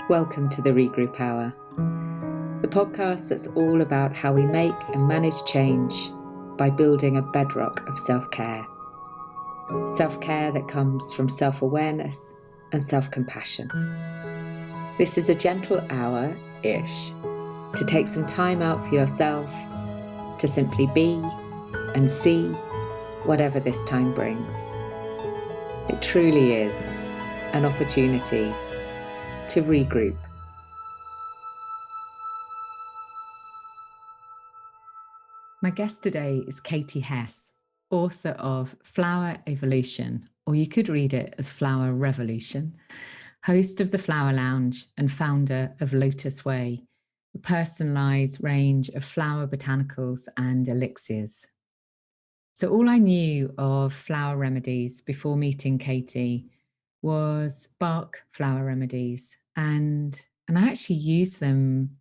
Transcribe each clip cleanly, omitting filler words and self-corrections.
Welcome to the Regroup Hour, the podcast that's all about how we make and manage change by building a bedrock of self-care. Self-care that comes from self-awareness and self-compassion. This is a gentle hour-ish to take some time out for yourself, to simply be and see whatever this time brings. It truly is an opportunity to regroup. My guest today is Katie Hess, author of Flowerevolution, or you could read it as Flowerevolution, host of the Flowerlounge and founder of Lotus Wei, a personalised range of flower botanicals and elixirs. So all I knew of flower remedies before meeting Katie was Bach Flower Remedies, and I actually used them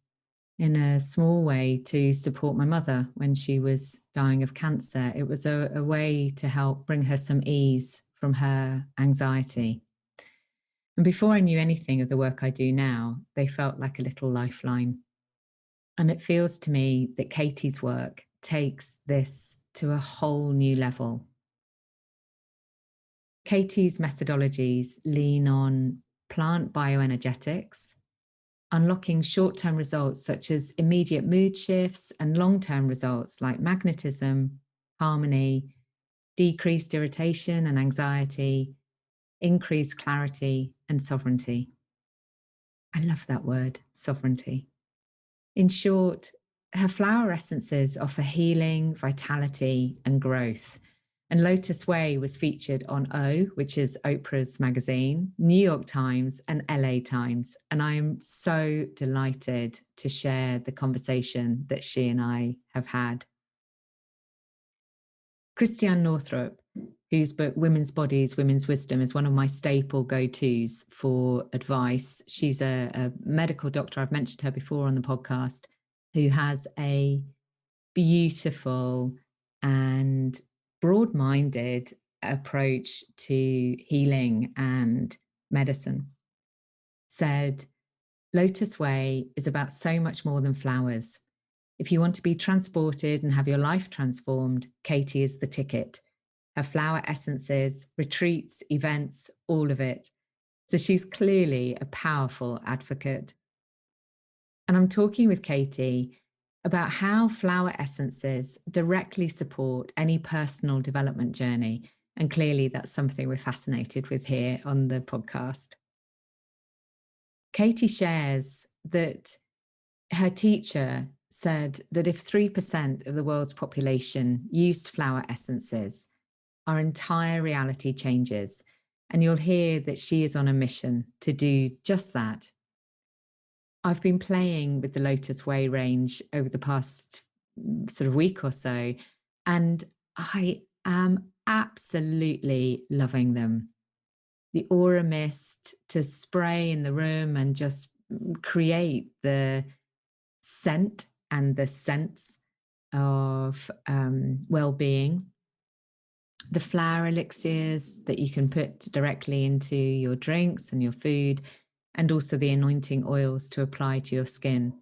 in a small way to support my mother when she was dying of cancer. It was a way to help bring her some ease from her anxiety. And before I knew anything of the work I do now, they felt like a little lifeline. And it feels to me that Katie's work takes this to a whole new level. Katie's methodologies lean on plant bioenergetics, unlocking short-term results such as immediate mood shifts and long-term results like magnetism, harmony, decreased irritation and anxiety, increased clarity and sovereignty. I love that word, sovereignty. In short, her flower essences offer healing, vitality and growth. And Lotus Wei was featured on O, which is Oprah's Magazine, New York Times and LA Times. And I am so delighted to share the conversation that she and I have had. Christiane Northrup, whose book Women's Bodies, Women's Wisdom is one of my staple go-tos for advice. She's a medical doctor, I've mentioned her before on the podcast, who has a beautiful and broad-minded approach to healing and medicine, said, Lotus Wei is about so much more than flowers. If you want to be transported and have your life transformed, Katie is the ticket. Her flower essences, retreats, events, all of it. So she's clearly a powerful advocate. And I'm talking with Katie about how flower essences directly support any personal development journey. And clearly that's something we're fascinated with here on the podcast. Katie shares that her teacher said that if 3% of the world's population used flower essences, our entire reality changes. And you'll hear that she is on a mission to do just that. I've been playing with the Lotus Wei range over the past sort of week or so, and I am absolutely loving them. The aura mist to spray in the room and just create the scent and the sense of well-being. The flower elixirs that you can put directly into your drinks and your food, and also the anointing oils to apply to your skin.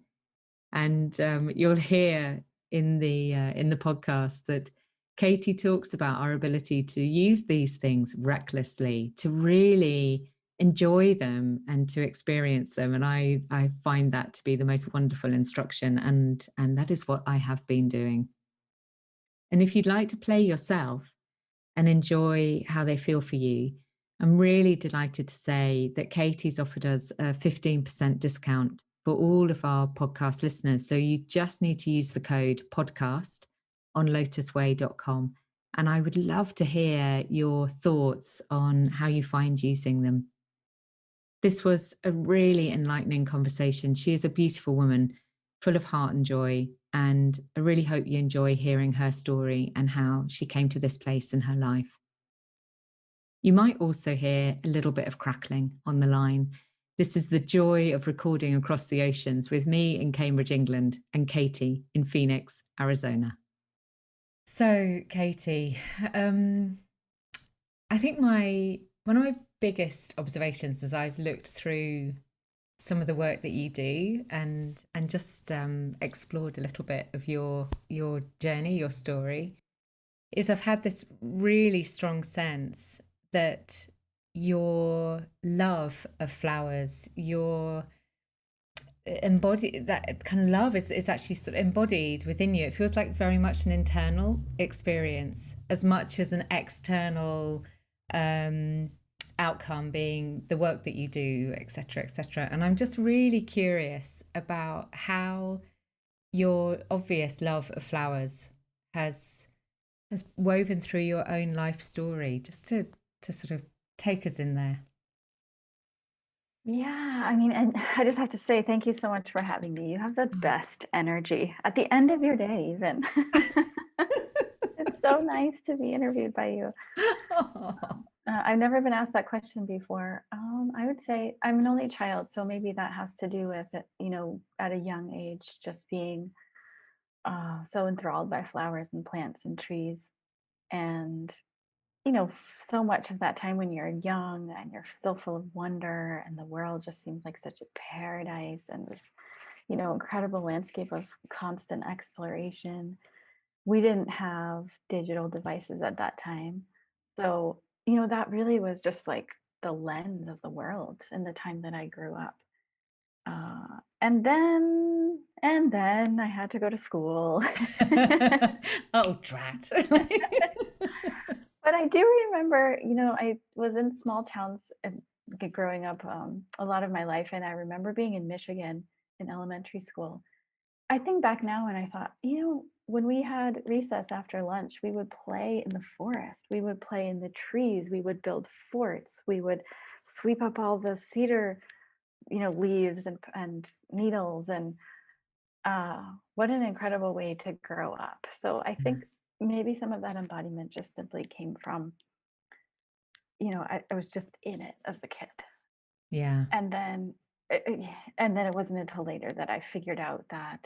And you'll hear in the podcast that Katie talks about our ability to use these things recklessly, to really enjoy them and to experience them. And I find that to be the most wonderful instruction, and that is what I have been doing. And if you'd like to play yourself and enjoy how they feel for you, I'm really delighted to say that Katie's offered us a 15% discount for all of our podcast listeners. So you just need to use the code podcast on LotusWei.com. And I would love to hear your thoughts on how you find using them. This was a really enlightening conversation. She is a beautiful woman, full of heart and joy. And I really hope you enjoy hearing her story and how she came to this place in her life. You might also hear a little bit of crackling on the line. This is the joy of recording across the oceans with me in Cambridge, England, and Katie in Phoenix, Arizona. So, Katie, I think one of my biggest observations as I've looked through some of the work that you do, and just explored a little bit of your journey, your story, is I've had this really strong sense that your love of flowers, your embodied, that kind of love is actually sort of embodied within you. It feels like very much an internal experience as much as an external outcome being the work that you do, etc., etc. And I'm just really curious about how your obvious love of flowers has woven through your own life story, just to sort of take us in there. Yeah, I mean, and I just have to say thank you so much for having me. You have the best energy at the end of your day, even. It's so nice to be interviewed by you. I've never been asked that question before. I would say I'm an only child, so maybe that has to do with it, at a young age, just being so enthralled by flowers and plants and trees. And, so much of that time when you're young and you're still full of wonder and the world just seems like such a paradise and this, incredible landscape of constant exploration. We didn't have digital devices at that time. So, that really was just like the lens of the world in the time that I grew up. And then I had to go to school. Oh, drat. But I do remember, I was in small towns growing up a lot of my life, and I remember being in Michigan in elementary school. I think back now and I thought, when we had recess after lunch, we would play in the forest, we would play in the trees, we would build forts, we would sweep up all the cedar, leaves and needles, and what an incredible way to grow up. So I think maybe some of that embodiment just simply came from, I was just in it as a kid. Yeah. And then it wasn't until later that I figured out that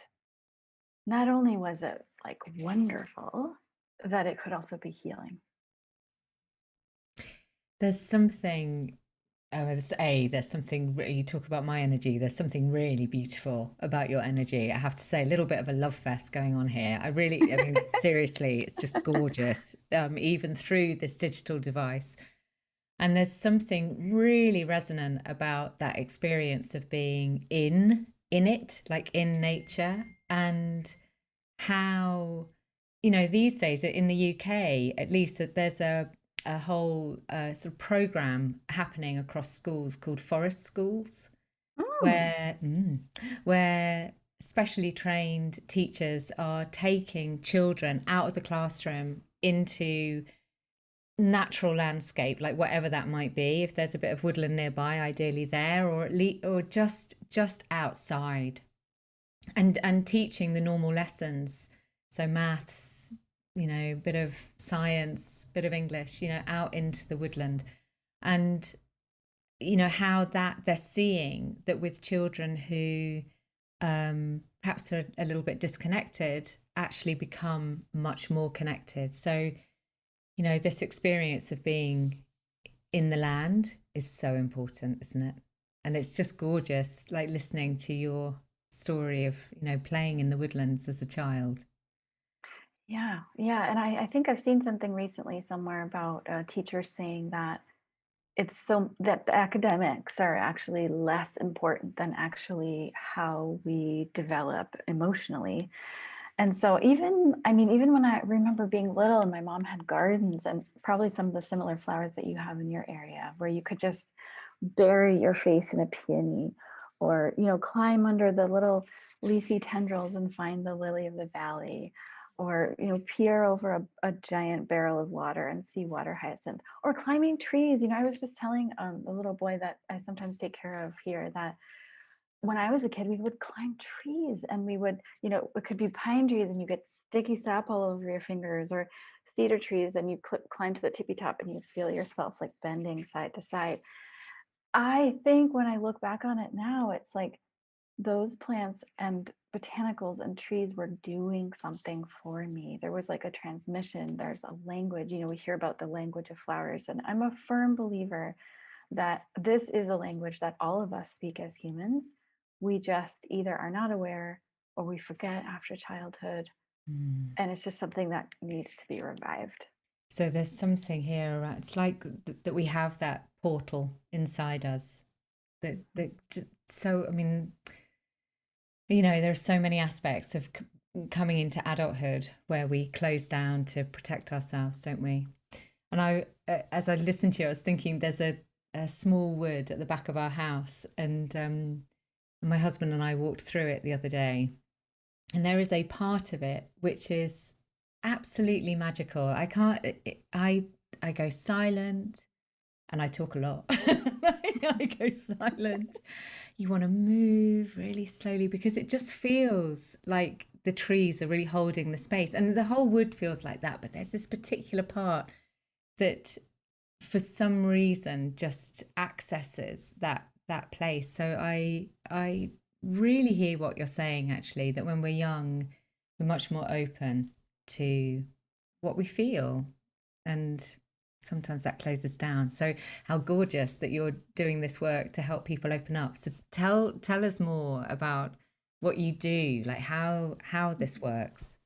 not only was it like wonderful, that it could also be healing. There's something, there's something, you talk about my energy, there's something really beautiful about your energy. I have to say, a little bit of a love fest going on here. I mean, seriously, it's just gorgeous, even through this digital device. And there's something really resonant about that experience of being in it, like in nature, and how, these days in the UK, at least, that there's a whole sort of program happening across schools called forest schools, Mm. where specially trained teachers are taking children out of the classroom into natural landscape, like whatever that might be. If there's a bit of woodland nearby, ideally there, or at least, or just outside, and teaching the normal lessons, so maths, bit of science, bit of English, out into the woodland. And how that they're seeing that with children who perhaps are a little bit disconnected actually become much more connected. So this experience of being in the land is so important, isn't it? And it's just gorgeous, like listening to your story of playing in the woodlands as a child. Yeah, yeah. And I think I've seen something recently somewhere about teachers saying that it's so that the academics are actually less important than actually how we develop emotionally. And so even when I remember being little and my mom had gardens and probably some of the similar flowers that you have in your area, where you could just bury your face in a peony, or, climb under the little leafy tendrils and find the lily of the valley, or, peer over a giant barrel of water and see water hyacinth, or climbing trees. I was just telling a little boy that I sometimes take care of here that when I was a kid, we would climb trees, and we would, it could be pine trees and you get sticky sap all over your fingers, or cedar trees and you climb to the tippy top and you feel yourself like bending side to side. I think when I look back on it now, it's like those plants and botanicals and trees were doing something for me. There was like a transmission, there's a language, we hear about the language of flowers, and I'm a firm believer that this is a language that all of us speak as humans. We just either are not aware or we forget after childhood. Mm. And it's just something that needs to be revived. So there's something here around, it's like that we have that portal inside us so, I mean, there are so many aspects of coming into adulthood where we close down to protect ourselves, don't we? And as I listened to you, I was thinking there's a small wood at the back of our house, and my husband and I walked through it the other day, and there is a part of it which is absolutely magical. I can't, I go silent and I talk a lot. I go silent. You want to move really slowly because it just feels like the trees are really holding the space, and the whole wood feels like that. But there's this particular part that, for some reason, just accesses that place. So I really hear what you're saying, actually, that when we're young, we're much more open to what we feel, and sometimes that closes down. So how gorgeous that you're doing this work to help people open up. So tell us more about what you do, like how this works.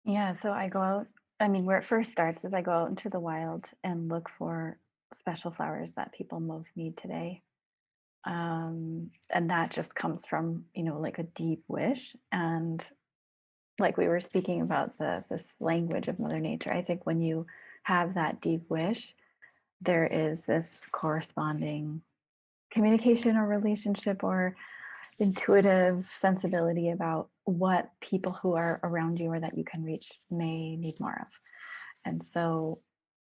Yeah, so I go out, I mean, where it first starts is I go out into the wild and look for special flowers that people most need today. And that just comes from, like a deep wish. And like we were speaking about this language of Mother Nature, I think when you have that deep wish, there is this corresponding communication or relationship or intuitive sensibility about what people who are around you or that you can reach may need more of. And so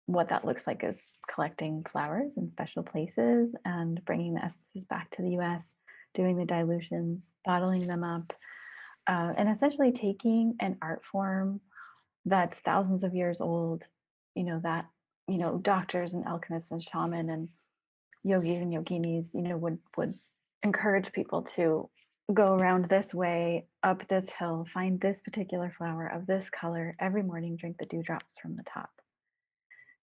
what that looks like is collecting flowers in special places and bringing the essences back to the US, doing the dilutions, bottling them up, and essentially taking an art form that's thousands of years old, that, doctors and alchemists and shaman and yogis and yoginis, would encourage people to go around this way, up this hill, find this particular flower of this color every morning, drink the dewdrops from the top.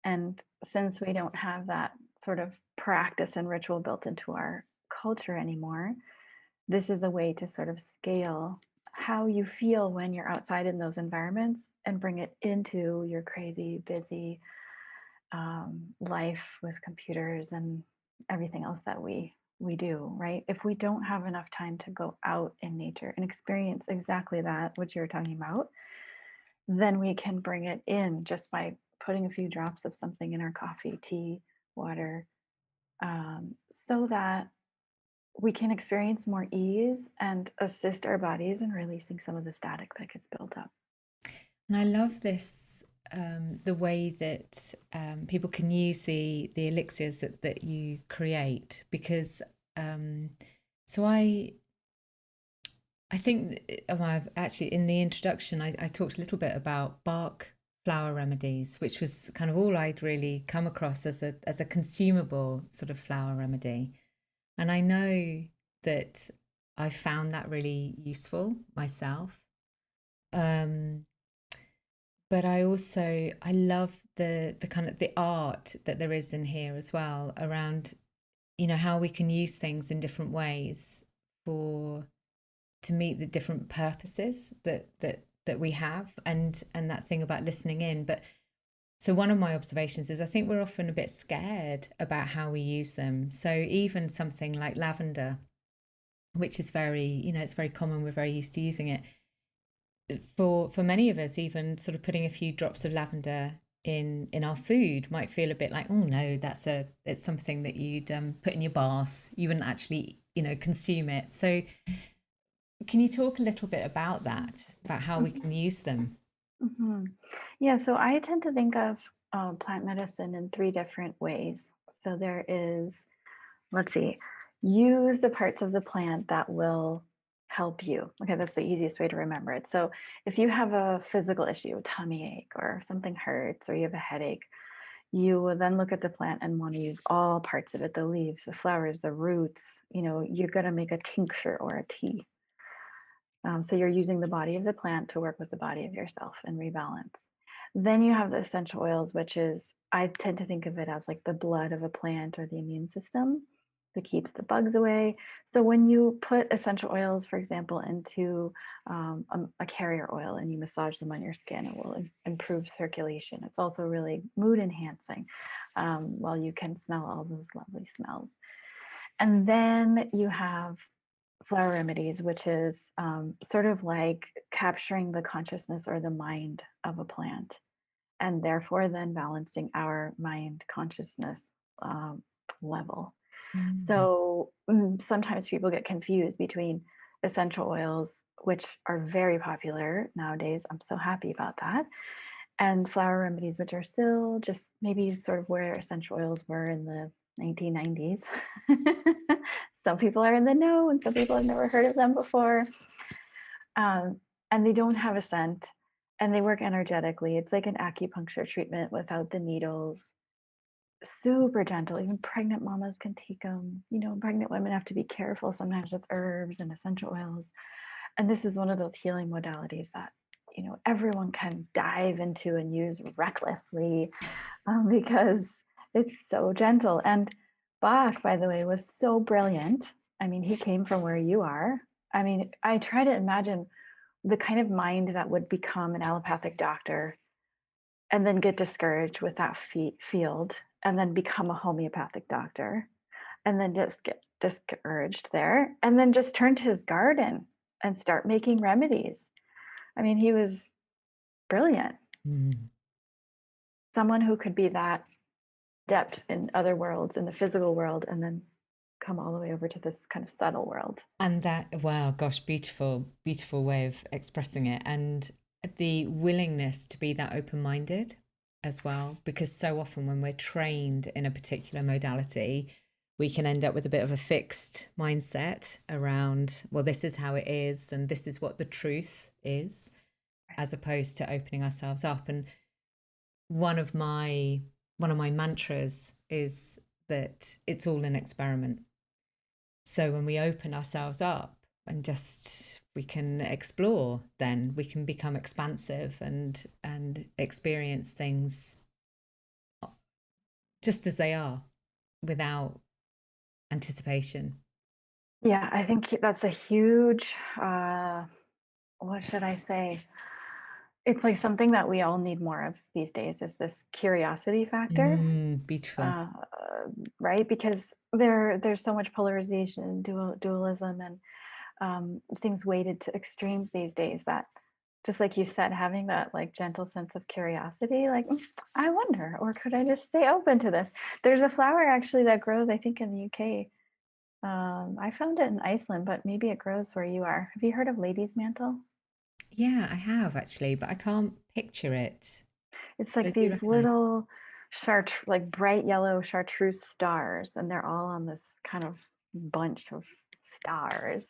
And since we don't have that sort of practice and ritual built into our culture anymore, this is a way to sort of scale how you feel when you're outside in those environments and bring it into your crazy, busy life with computers and everything else that we do, right? If we don't have enough time to go out in nature and experience exactly that, what you're talking about, then we can bring it in just by putting a few drops of something in our coffee, tea, water, so that we can experience more ease and assist our bodies in releasing some of the static that gets built up. And I love this, the way that people can use the elixirs that you create, because so I think I've actually, in the introduction, I talked a little bit about Bach Flower Remedies, which was kind of all I'd really come across as a consumable sort of flower remedy. And I know that I found that really useful myself. But I love the kind of the art that there is in here as well, around, how we can use things in different ways to meet the different purposes that we have, and that thing about listening in. But so one of my observations is I think we're often a bit scared about how we use them. So even something like lavender, which is very, it's very common, we're very used to using it. For many of us, even sort of putting a few drops of lavender in our food might feel a bit like, oh no, it's something that you'd put in your bath. You wouldn't actually, consume it. So can you talk a little bit about that, about how we can use them? Mm-hmm. Yeah, so I tend to think of plant medicine in three different ways. So there is, let's see, use the parts of the plant that will help you. Okay, that's the easiest way to remember it. So if you have a physical issue, a tummy ache, or something hurts, or you have a headache, you will then look at the plant and want to use all parts of it, the leaves, the flowers, the roots. You're going to make a tincture or a tea. So you're using the body of the plant to work with the body of yourself and rebalance. Then you have the essential oils, which is, I tend to think of it as like the blood of a plant or the immune system that keeps the bugs away. So when you put essential oils, for example, into a carrier oil and you massage them on your skin, it will improve circulation. It's also really mood enhancing, while you can smell all those lovely smells. And then you have Flower Remedies, which is sort of like capturing the consciousness or the mind of a plant, and therefore then balancing our mind consciousness um, level. Mm. So sometimes people get confused between essential oils, which are very popular nowadays. I'm so happy about that. And flower remedies, which are still just maybe sort of where essential oils were in the 1990s. Some people are in the know, and some people have never heard of them before. And they don't have a scent, and they work energetically. It's like an acupuncture treatment without the needles. Super gentle. Even pregnant mamas can take them. You know, pregnant women have to be careful sometimes with herbs and essential oils. And this is one of those healing modalities that, you know, everyone can dive into and use recklessly, because it's so gentle. And Bach, by the way, was so brilliant. I mean, he came from where you are. I mean, I try to imagine the kind of mind that would become an allopathic doctor and then get discouraged with that field and then become a homeopathic doctor and then just get discouraged there and then just turn to his garden and start making remedies. I mean, he was brilliant. Mm. Someone who could be that depth in other worlds, in the physical world, and then come all the way over to this kind of subtle world. And that, wow, gosh, beautiful, beautiful way of expressing it. And the willingness to be that open-minded as well, because so often when we're trained in a particular modality, we can end up with a bit of a fixed mindset around, well, this is how it is, and this is what the truth is, as opposed to opening ourselves up. And one of my mantras is that it's all an experiment. So when we open ourselves up and just we can explore, then we can become expansive and experience things just as they are without anticipation. Yeah, I think that's a huge, what should I say? It's like something that we all need more of these days is this curiosity factor, Beautiful. uh, right? Because there's so much polarization, dualism, and things weighted to extremes these days that, just like you said, having that like gentle sense of curiosity, like, I wonder, or could I just stay open to this? There's a flower actually that grows, I think, in the UK. I found it in Iceland, but maybe it grows where you are. Have you heard of lady's mantle? Yeah, I have actually, but I can't picture it. It's I like do these recognize. little like bright yellow chartreuse stars, and they're all on this kind of bunch of stars.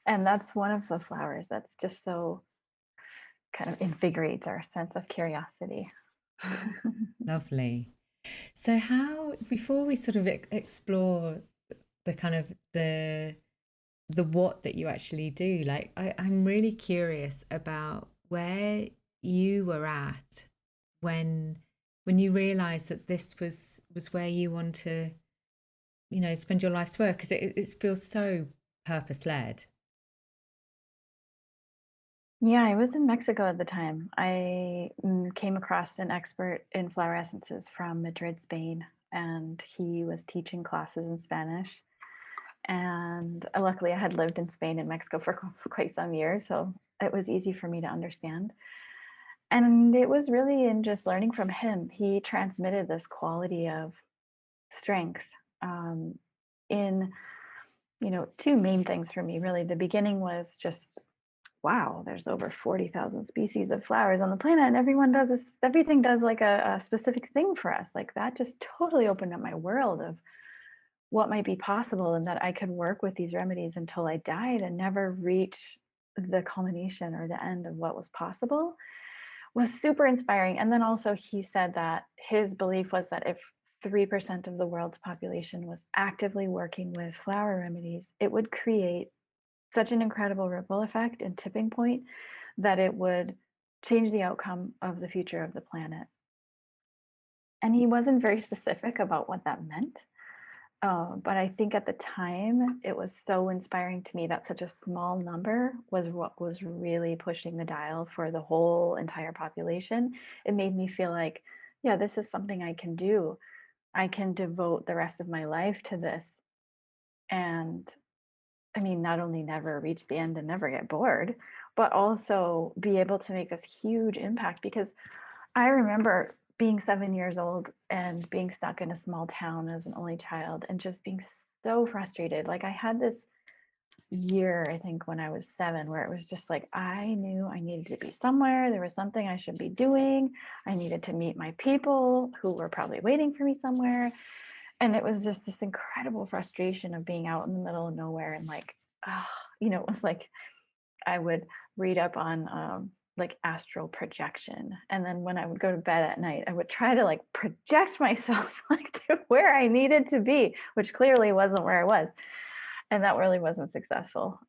And that's one of the flowers that's just so kind of invigorates our sense of curiosity. Lovely. So how, before we sort of explore the kind of the what that you actually do, like I'm really curious about where you were at when you realized that this was where you want to, you know, spend your life's work, because it feels so purpose led. Yeah, I was in Mexico at the time. I came across an expert in flower essences from Madrid, Spain, and he was teaching classes in Spanish. And luckily, I had lived in Spain and Mexico for quite some years, so it was easy for me to understand. And it was really in just learning from him. He transmitted this quality of strength, in, you know, two main things for me, really. The beginning was just, wow, there's over 40,000 species of flowers on the planet, and everything does like a specific thing for us. Like that just totally opened up my world of what might be possible, and that I could work with these remedies until I died and never reach the culmination or the end of what was possible, was super inspiring. And then also he said that his belief was that if 3% of the world's population was actively working with flower remedies, it would create such an incredible ripple effect and tipping point that it would change the outcome of the future of the planet. And he wasn't very specific about what that meant. But I think at the time, it was so inspiring to me that such a small number was what was really pushing the dial for the whole entire population. It made me feel like, yeah, this is something I can do. I can devote the rest of my life to this. And I mean, not only never reach the end and never get bored, but also be able to make this huge impact. Because I remember being 7 years old and being stuck in a small town as an only child and just being so frustrated. Like I had this year, I think, when I was 7, where it was just like I knew I needed to be somewhere. There was something I should be doing. I needed to meet my people who were probably waiting for me somewhere. And it was just this incredible frustration of being out in the middle of nowhere and like, it was like I would read up on like astral projection. And then when I would go to bed at night, I would try to like project myself like to where I needed to be, which clearly wasn't where I was. And that really wasn't successful.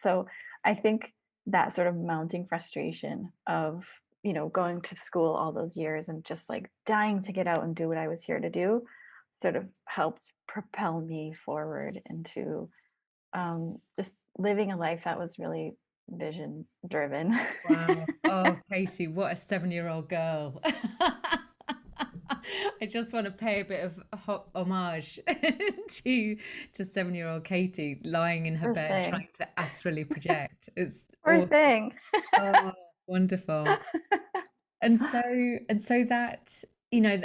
So I think that sort of mounting frustration of, going to school all those years and just like dying to get out and do what I was here to do sort of helped propel me forward into just living a life that was really vision driven. Wow. Oh, Katie, what a 7-year-old girl. I just want to pay a bit of homage to 7-year-old Katie lying in her Poor bed thing. trying to astrally project. It's Poor awesome. thing. Oh, wonderful. And so that,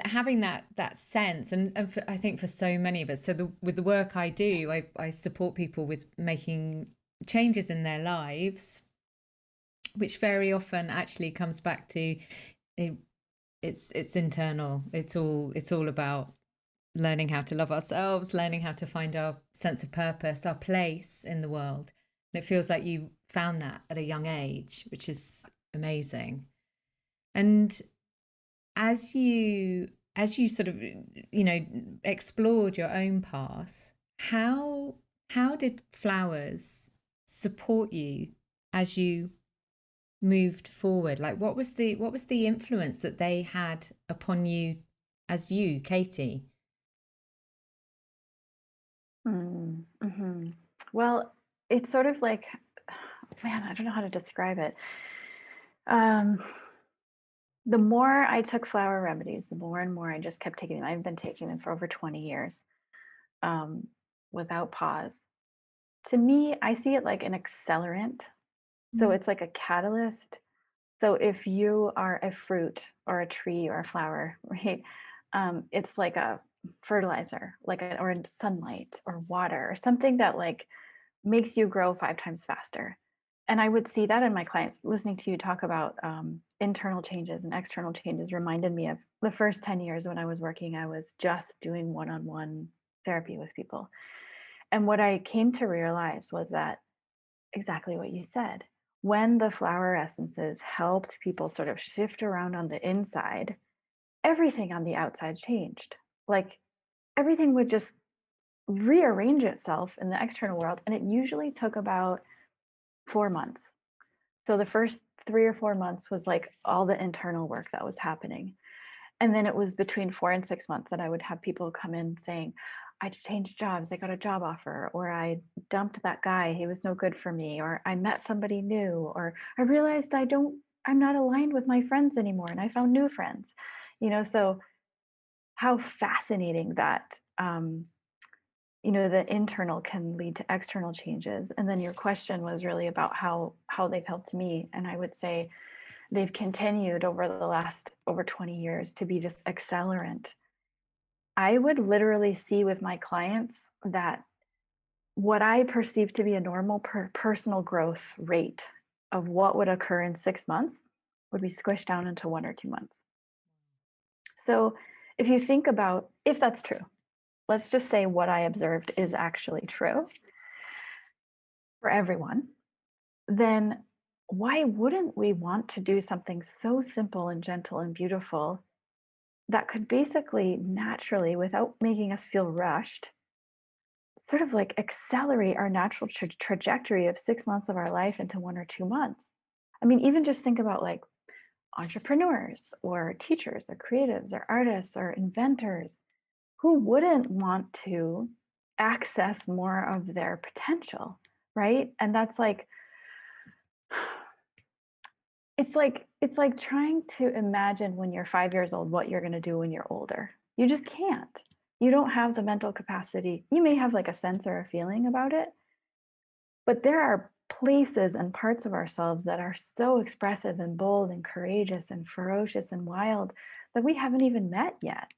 having that sense, and I think for so many of us, so with the work I do, I support people with making changes in their lives, which very often actually comes back to it's internal. It's all about learning how to love ourselves, learning how to find our sense of purpose, our place in the world. And it feels like you found that at a young age, which is amazing. And as you sort of explored your own path, how did flowers support you as you moved forward? Like what was the influence that they had upon you as you, Katie? Mm-hmm. Well, it's sort of like, man, I don't know how to describe it. The more I took flower remedies, the more and more I just kept taking them. I've been taking them for over 20 years, without pause. To me, I see it like an accelerant. So it's like a catalyst. So if you are a fruit or a tree or a flower, right? It's like a fertilizer, or sunlight or water or something that like makes you grow 5 times faster. And I would see that in my clients. Listening to you talk about internal changes and external changes reminded me of the first 10 years when I was working. I was just doing one-on-one therapy with people. And what I came to realize was that exactly what you said. When the flower essences helped people sort of shift around on the inside, everything on the outside changed. Like everything would just rearrange itself in the external world. And it usually took about 4 months. So the first 3 or 4 months was like all the internal work that was happening. And then it was between 4 and 6 months that I would have people come in saying, I changed jobs, I got a job offer, or I dumped that guy, he was no good for me, or I met somebody new, or I realized I'm not aligned with my friends anymore and I found new friends. So how fascinating that the internal can lead to external changes. And then your question was really about how they've helped me. And I would say they've continued over the last over 20 years to be this accelerant. I would literally see with my clients that what I perceive to be a normal personal growth rate of what would occur in 6 months would be squished down into 1 or 2 months. So if you think about if that's true, let's just say what I observed is actually true for everyone, then why wouldn't we want to do something so simple and gentle and beautiful that could basically naturally, without making us feel rushed, sort of like accelerate our natural trajectory of 6 months of our life into 1 or 2 months? I mean, even just think about like entrepreneurs or teachers or creatives or artists or inventors, who wouldn't want to access more of their potential, right? And that's like, it's like trying to imagine when you're 5 years old what you're going to do when you're older. You just can't. You don't have the mental capacity. You may have like a sense or a feeling about it, but there are places and parts of ourselves that are so expressive and bold and courageous and ferocious and wild that we haven't even met yet.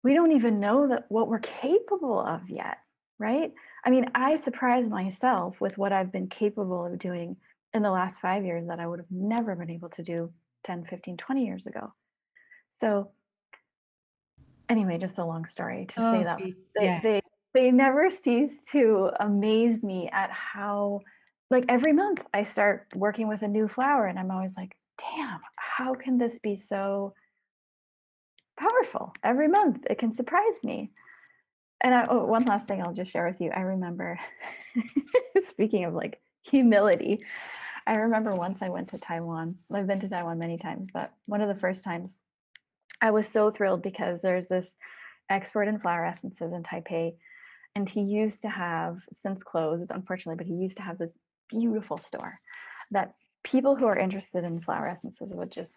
We don't even know that what we're capable of yet, right? I mean, I surprise myself with what I've been capable of doing in the last 5 years that I would have never been able to do 10, 15, 20 years ago. So anyway, just a long story to say Oh, that they yeah. they they never cease to amaze me at how, like, every month I start working with a new flower and I'm always like, damn, how can this be so powerful? Every month it can surprise me. And one last thing I'll just share with you. I remember, speaking of like humility, I remember once I went to Taiwan. I've been to Taiwan many times, but one of the first times I was so thrilled because there's this expert in flower essences in Taipei, and he used to have, since closed, unfortunately, but he used to have this beautiful store that people who are interested in flower essences would just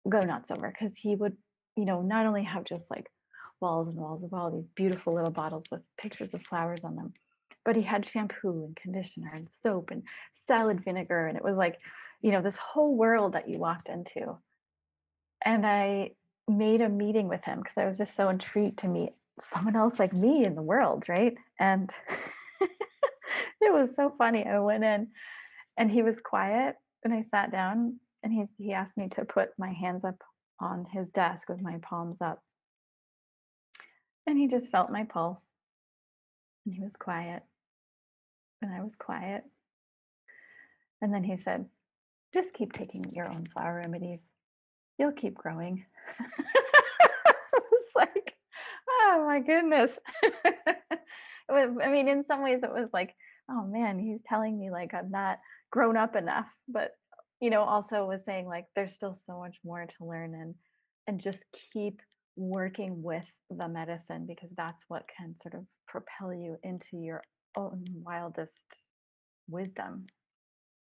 go nuts over, because he would, not only have just like walls and walls of all these beautiful little bottles with pictures of flowers on them, but he had shampoo and conditioner and soap and salad vinegar. And it was like, this whole world that you walked into. And I made a meeting with him because I was just so intrigued to meet someone else like me in the world, right? And it was so funny. I went in and he was quiet, and I sat down, and he asked me to put my hands up on his desk with my palms up. And he just felt my pulse, and he was quiet, and I was quiet. And then he said, just keep taking your own flower remedies. You'll keep growing. I was like, oh my goodness. I mean, in some ways it was like, oh man, he's telling me like I'm not grown up enough, but also was saying like there's still so much more to learn, and just keep working with the medicine, because that's what can sort of propel you into your own wildest wisdom.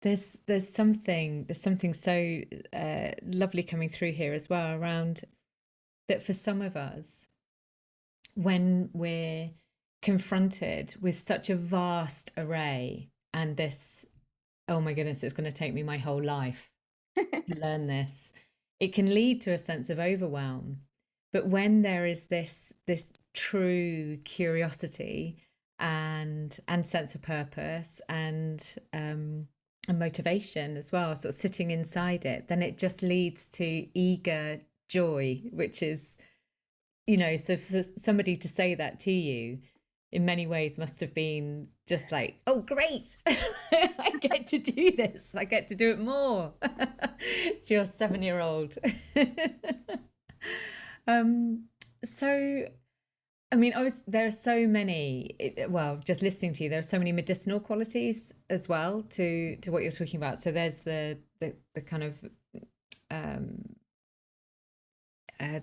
There's something so lovely coming through here as well, around that for some of us, when we're confronted with such a vast array and this, oh my goodness, it's going to take me my whole life to learn this, it can lead to a sense of overwhelm. But when there is this true curiosity and sense of purpose and motivation as well, sort of sitting inside it, then it just leads to eager joy, which is, so for somebody to say that to you in many ways must have been just like, oh, great. I get to do this. I get to do it more. It's your 7-year-old. So, I mean, there are so many, well, just listening to you, there are so many medicinal qualities as well to what you're talking about. So there's the kind of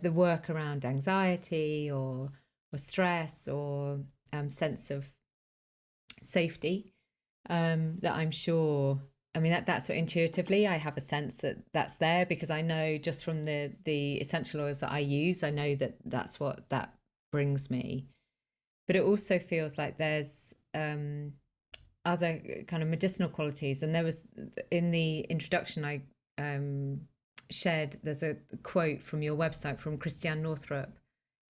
the work around anxiety or stress or sense of safety, that I'm sure, I mean, that's what intuitively I have a sense that that's there, because I know just from the essential oils that I use, I know that that's what that brings me. But it also feels like there's other kind of medicinal qualities. And there was, in the introduction, I shared, there's a quote from your website from Christiane Northrup,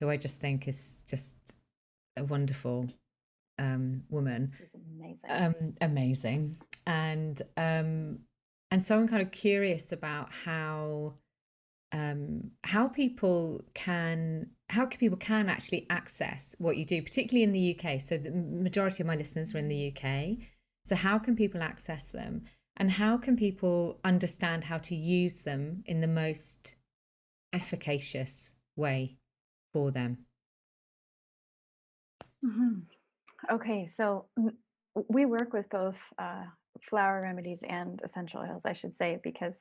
who I just think is just a wonderful woman. Amazing. Amazing. And so I'm kind of curious about how people can actually access what you do, particularly in the UK. So the majority of my listeners are in the UK. So how can people access them, and how can people understand how to use them in the most efficacious way for them? Mm-hmm. Okay, so we work with both flower remedies and essential oils, I should say, because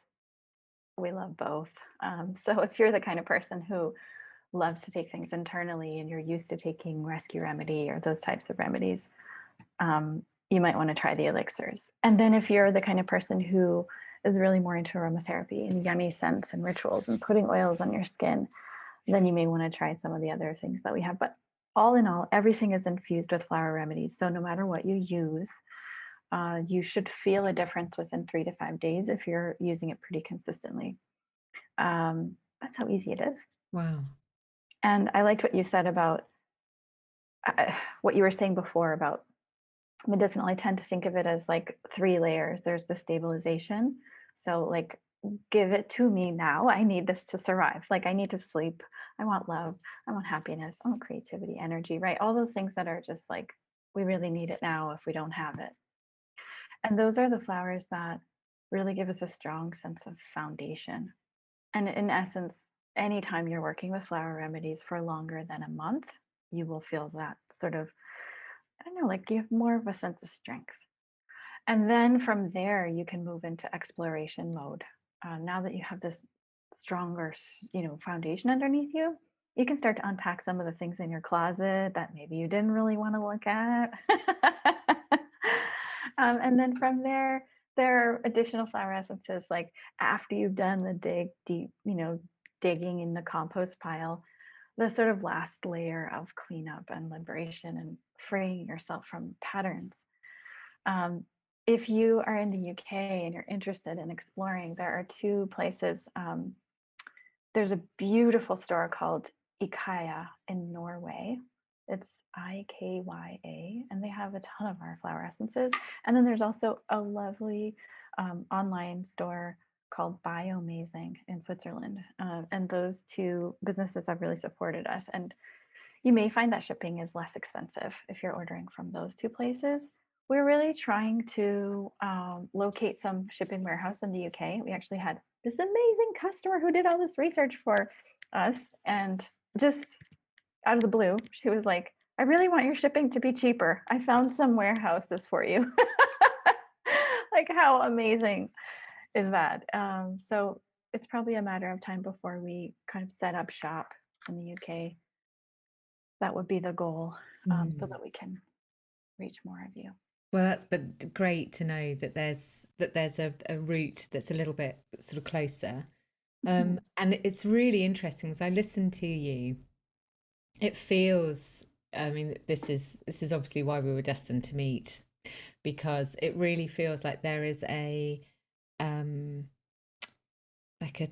We love both. So if you're the kind of person who loves to take things internally and you're used to taking rescue remedy or those types of remedies, you might want to try the elixirs. And then if you're the kind of person who is really more into aromatherapy and yummy scents and rituals and putting oils on your skin, then you may want to try some of the other things that we have. But all in all, everything is infused with flower remedies. So no matter what you use, you should feel a difference within 3 to 5 days if you're using it pretty consistently. That's how easy it is. Wow. And I liked what you said about what you were saying before about medicinal. I tend to think of it as like 3 layers. There's the stabilization. So like, give it to me now. I need this to survive. Like I need to sleep. I want love. I want happiness. I want creativity, energy, right? All those things that are just like, we really need it now if we don't have it. And those are the flowers that really give us a strong sense of foundation. And in essence, anytime you're working with flower remedies for longer than a month, you will feel that sort of, I don't know, like you have more of a sense of strength. And then from there, you can move into exploration mode. Now that you have this stronger, foundation underneath you, you can start to unpack some of the things in your closet that maybe you didn't really want to look at. And then from there, there are additional flower essences, like after you've done the digging in the compost pile, the sort of last layer of cleanup and liberation and freeing yourself from patterns. If you are in the UK and you're interested in exploring, there are 2 places. There's a beautiful store called Ikea in Norway. It's IKYA, and they have a ton of our flower essences. And then there's also a lovely online store called Bioamazing in Switzerland. And those 2 businesses have really supported us. And you may find that shipping is less expensive if you're ordering from those 2 places. We're really trying to locate some shipping warehouse in the UK. We actually had this amazing customer who did all this research for us, and just out of the blue, she was like, I really want your shipping to be cheaper. I found some warehouses for you. Like, how amazing is that? So it's probably a matter of time before we kind of set up shop in the UK. That would be the goal, so that we can reach more of you. Well, but great to know that there's a route that's a little bit sort of closer. And it's really interesting as I listen to you. It feels, I mean, this is obviously why we were destined to meet, because it really feels like there is a like a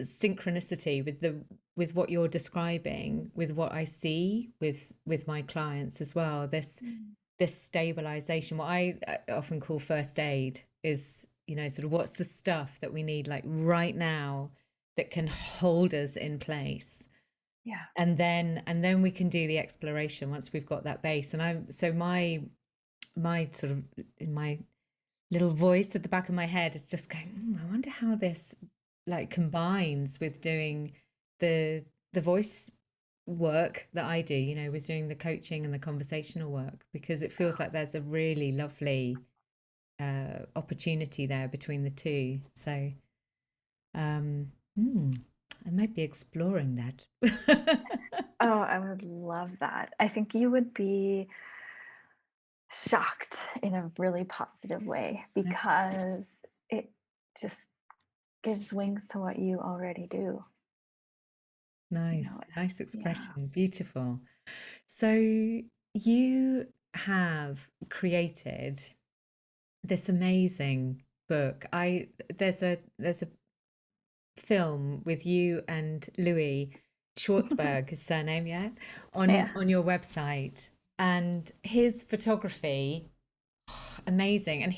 synchronicity with what you're describing, with what I see with my clients as well. This stabilization, what I often call first aid, is, sort of what's the stuff that we need like right now that can hold us in place. Yeah. And then we can do the exploration once we've got that base. And my sort of, in my little voice at the back of my head is just going, I wonder how this like combines with doing the voice work that I do, with doing the coaching and the conversational work, because it feels like there's a really lovely opportunity there between the two. So I might be exploring that. Oh, I would love that. I think you would be shocked in a really positive way, because it just gives wings to what you already do. Nice expression. Beautiful. So you have created this amazing book. There's a film with you and Louis Schwartzberg, his surname, on your website, and his photography, amazing. And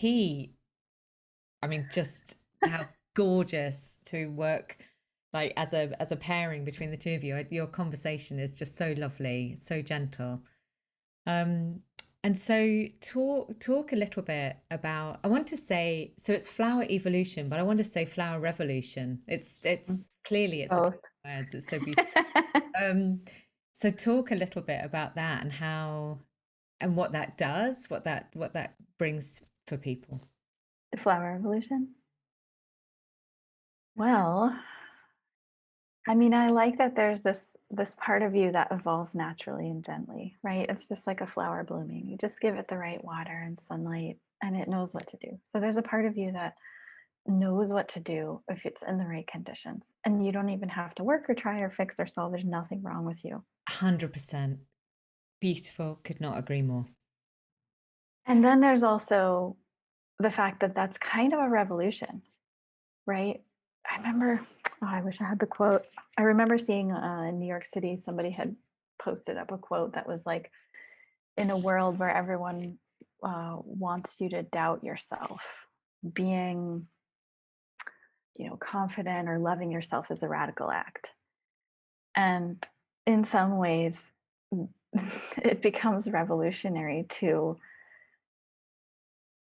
just how gorgeous to work like as a pairing between the 2 of you. Your conversation is just so lovely, so gentle. And so talk a little bit about, I want to say, so it's Flower Evolution, but I want to say Flower Revolution. It's clearly it's Both. words. It's so beautiful. So talk a little bit about that and how and what that does, what that brings for people. The Flowerevolution. Well, I mean, I like that there's this part of you that evolves naturally and gently, right? It's just like a flower blooming. You just give it the right water and sunlight and it knows what to do. So there's a part of you that knows what to do if it's in the right conditions. And you don't even have to work or try or fix or solve. There's nothing wrong with you. 100%. Beautiful. Could not agree more. And then there's also the fact that that's kind of a revolution, right? I remember, oh, I wish I had the quote. I remember seeing in New York City, somebody had posted up a quote that was like, in a world where everyone wants you to doubt yourself, being, confident or loving yourself is a radical act. And in some ways, it becomes revolutionary to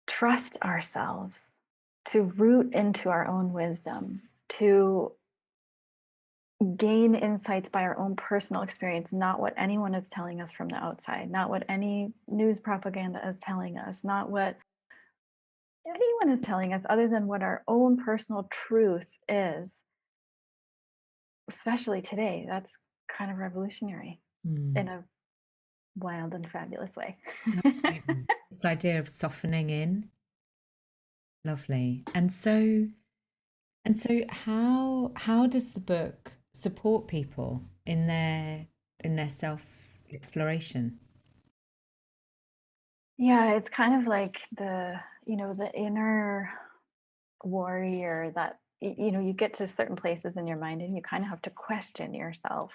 trust ourselves, to root into our own wisdom, to gain insights by our own personal experience, not what anyone is telling us from the outside, not what any news propaganda is telling us, not what anyone is telling us, other than what our own personal truth is, especially today. That's kind of revolutionary in a wild and fabulous way. Absolutely. This idea of softening in. Lovely. And so how does the book support people in their self exploration? Yeah, it's kind of like the inner warrior that you get to certain places in your mind and you kind of have to question yourself.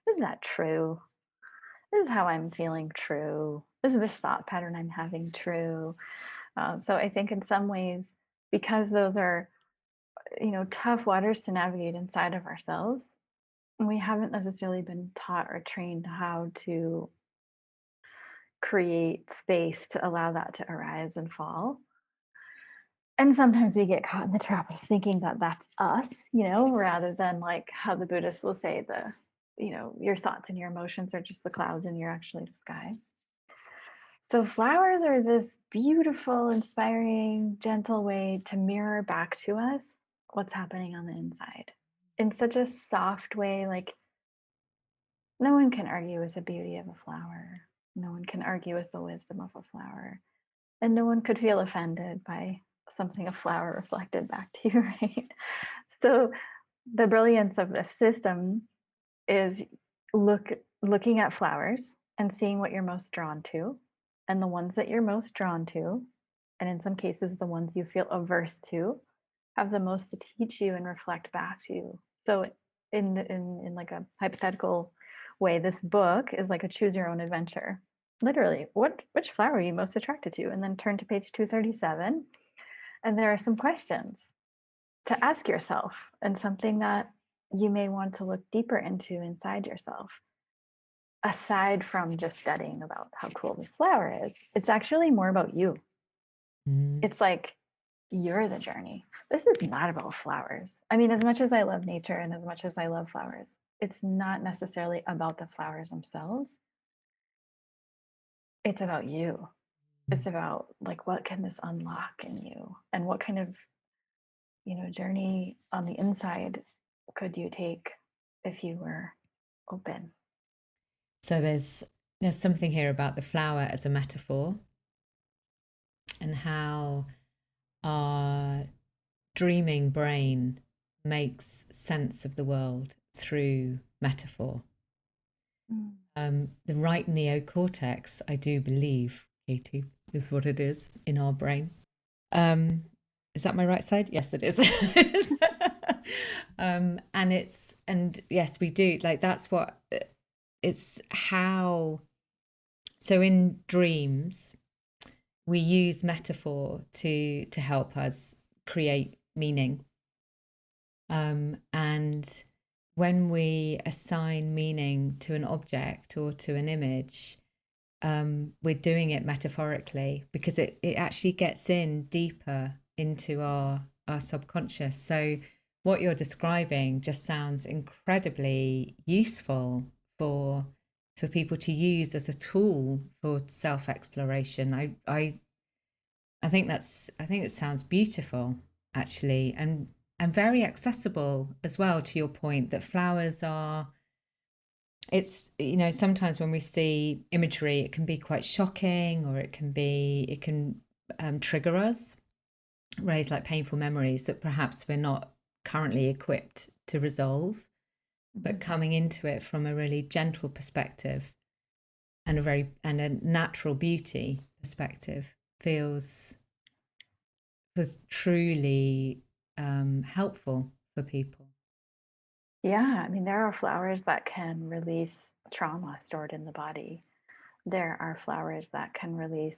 Is that true? Is how I'm feeling true? Is this thought pattern I'm having true? So I think in some ways, because those are tough waters to navigate inside of ourselves, we haven't necessarily been taught or trained how to create space to allow that to arise and fall. And sometimes we get caught in the trap of thinking that that's us, rather than like how the Buddhists will say your thoughts and your emotions are just the clouds and you're actually the sky. So flowers are this beautiful, inspiring, gentle way to mirror back to us what's happening on the inside in such a soft way. Like, no one can argue with the beauty of a flower. No one can argue with the wisdom of a flower. And no one could feel offended by something a flower reflected back to you, right? So the brilliance of this system is looking at flowers and seeing what you're most drawn to, and the ones that you're most drawn to, and in some cases the ones you feel averse to, have the most to teach you and reflect back to you. So in like a hypothetical way, this book is like a choose your own adventure. Literally, which flower are you most attracted to? And then turn to page 237, and there are some questions to ask yourself, and something that you may want to look deeper into inside yourself. Aside from just studying about how cool this flower is, it's actually more about you. It's like you're the journey. This is not about flowers. I mean, as much as I love nature and as much as I love flowers, it's not necessarily about the flowers themselves. It's about you. It's about like, what can this unlock in you, and what kind of journey on the inside could you take if you were open? So there's something here about the flower as a metaphor and how our dreaming brain makes sense of the world through metaphor. The right neocortex, I do believe, Katie, is what it is in our brain. Is that my right side? Yes, it is. And yes, we do. Like, that's what it's how. So in dreams, we use metaphor to help us create meaning. And when we assign meaning to an object or to an image, we're doing it metaphorically because it actually gets in deeper into our subconscious. So what you're describing just sounds incredibly useful for people to use as a tool for self-exploration. I think it sounds beautiful, actually. And and very accessible as well, to your point that flowers are, it's, you know, sometimes when we see imagery, it can be quite shocking, or it can trigger us, raise like painful memories that perhaps we're not currently equipped to resolve. But coming into it from a really gentle perspective and a natural beauty perspective feels truly helpful for people. Yeah, I mean, there are flowers that can release trauma stored in the body. There are flowers that can release,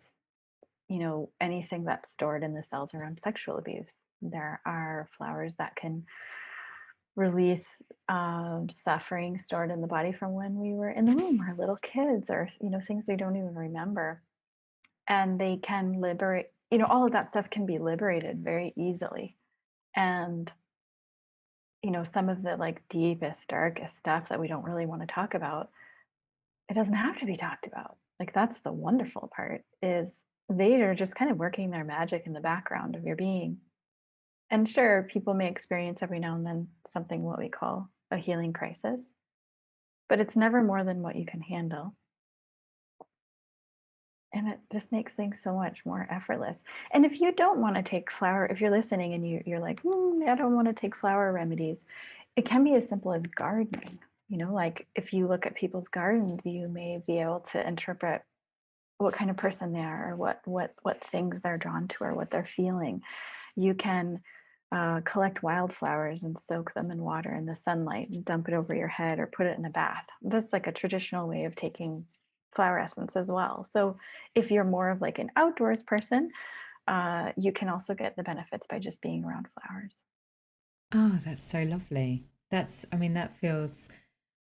anything that's stored in the cells around sexual abuse. There are flowers that can release suffering stored in the body from when we were in the womb or little kids, or, things we don't even remember. And they can liberate, all of that stuff can be liberated very easily. And some of the like deepest, darkest stuff that we don't really want to talk about, it doesn't have to be talked about. Like that's the wonderful part, is they are just kind of working their magic in the background of your being. And sure, people may experience every now and then something what we call a healing crisis, but it's never more than what you can handle. And it just makes things so much more effortless. And if you don't want to take flower, if you're listening and you're like, I don't want to take flower remedies, it can be as simple as gardening. Like if you look at people's gardens, you may be able to interpret what kind of person they are, or what things they're drawn to, or what they're feeling. You can collect wildflowers and soak them in water in the sunlight and dump it over your head, or put it in a bath. That's like a traditional way of taking flower essence as well. So if you're more of like an outdoors person, you can also get the benefits by just being around flowers. Oh, that's so lovely. I mean, that feels,